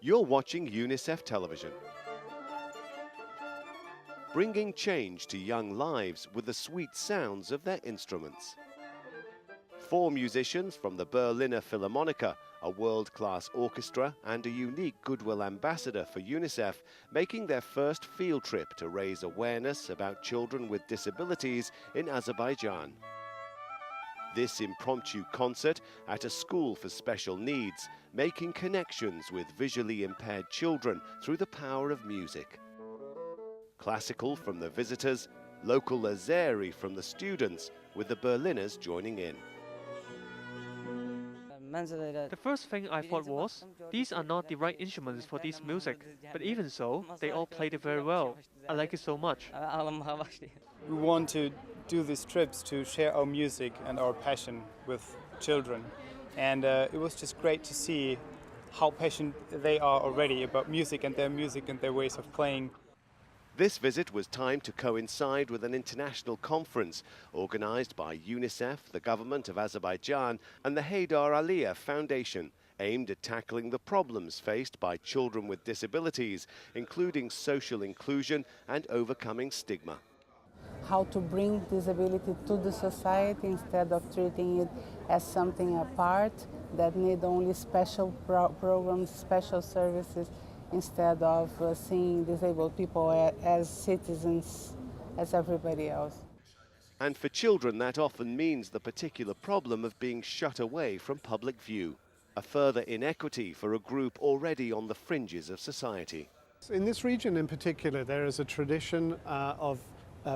You're watching UNICEF Television, bringing change to young lives with the sweet sounds of their instruments. 4 musicians from the Berliner Philharmoniker, a world-class orchestra and a unique goodwill ambassador for UNICEF, making their first field trip to raise awareness about children with disabilities in Azerbaijan. This impromptu concert at a school for special needs, making connections with visually impaired children through the power of music. Classical from the visitors, local Azeri from the students, with the Berliners joining in. The first thing I thought was, these are not the right instruments for this music, but even so, they all played it very well. I like it so much. We want to do these trips to share our music and our passion with children. And it was just great to see how passionate they are already about music and their ways of playing. This visit was timed to coincide with an international conference organised by UNICEF, the government of Azerbaijan and the Haydar Aliyev Foundation, aimed at tackling the problems faced by children with disabilities, including social inclusion and overcoming stigma. How to bring disability to the society instead of treating it as something apart that need only special programs, special services, instead of seeing disabled people as citizens, as everybody else. And for children, that often means the particular problem of being shut away from public view, a further inequity for a group already on the fringes of society. In this region in particular, there is a tradition of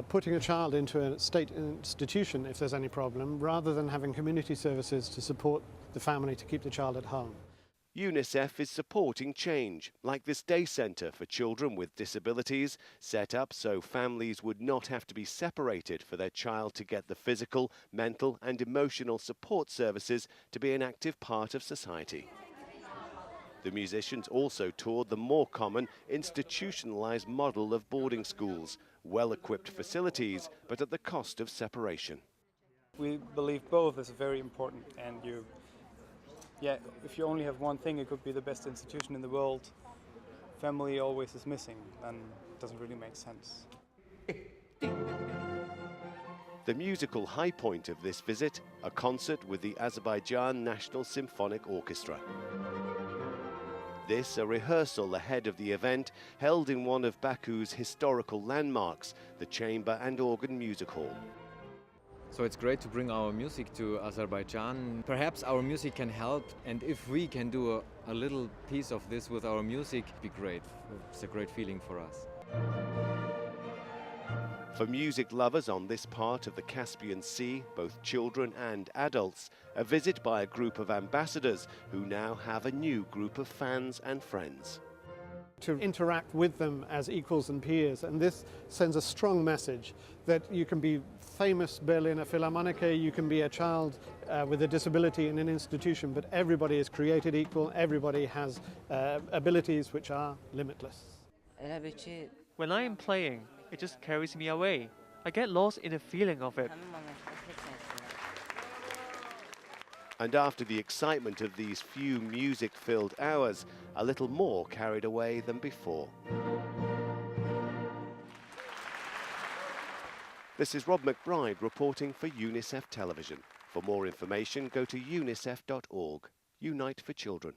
putting a child into a state institution if there's any problem, rather than having community services to support the family to keep the child at home. UNICEF is supporting change, like this day centre for children with disabilities, set up so families would not have to be separated for their child to get the physical, mental and emotional support services to be an active part of society. The musicians also toured the more common institutionalised model of boarding schools, well-equipped facilities, but at the cost of separation. We believe both is very important, and if you only have one thing, it could be the best institution in the world. Family always is missing, and it doesn't really make sense. The musical high point of this visit, a concert with the Azerbaijan National Symphonic Orchestra. This, a rehearsal ahead of the event, held in one of Baku's historical landmarks, the Chamber and Organ Music Hall. So it's great to bring our music to Azerbaijan. Perhaps our music can help, and if we can do a little piece of this with our music, it'd be great. It's a great feeling for us. For music lovers on this part of the Caspian Sea, both children and adults, a visit by a group of ambassadors who now have a new group of fans and friends. To interact with them as equals and peers, and this sends a strong message that you can be famous Berliner Philharmoniker, you can be a child with a disability in an institution, but everybody is created equal, everybody has abilities which are limitless. When I am playing, it just carries me away. I get lost in the feeling of it. And after the excitement of these few music-filled hours, a little more carried away than before. This is Rob McBride reporting for UNICEF Television. For more information, go to unicef.org. Unite for Children.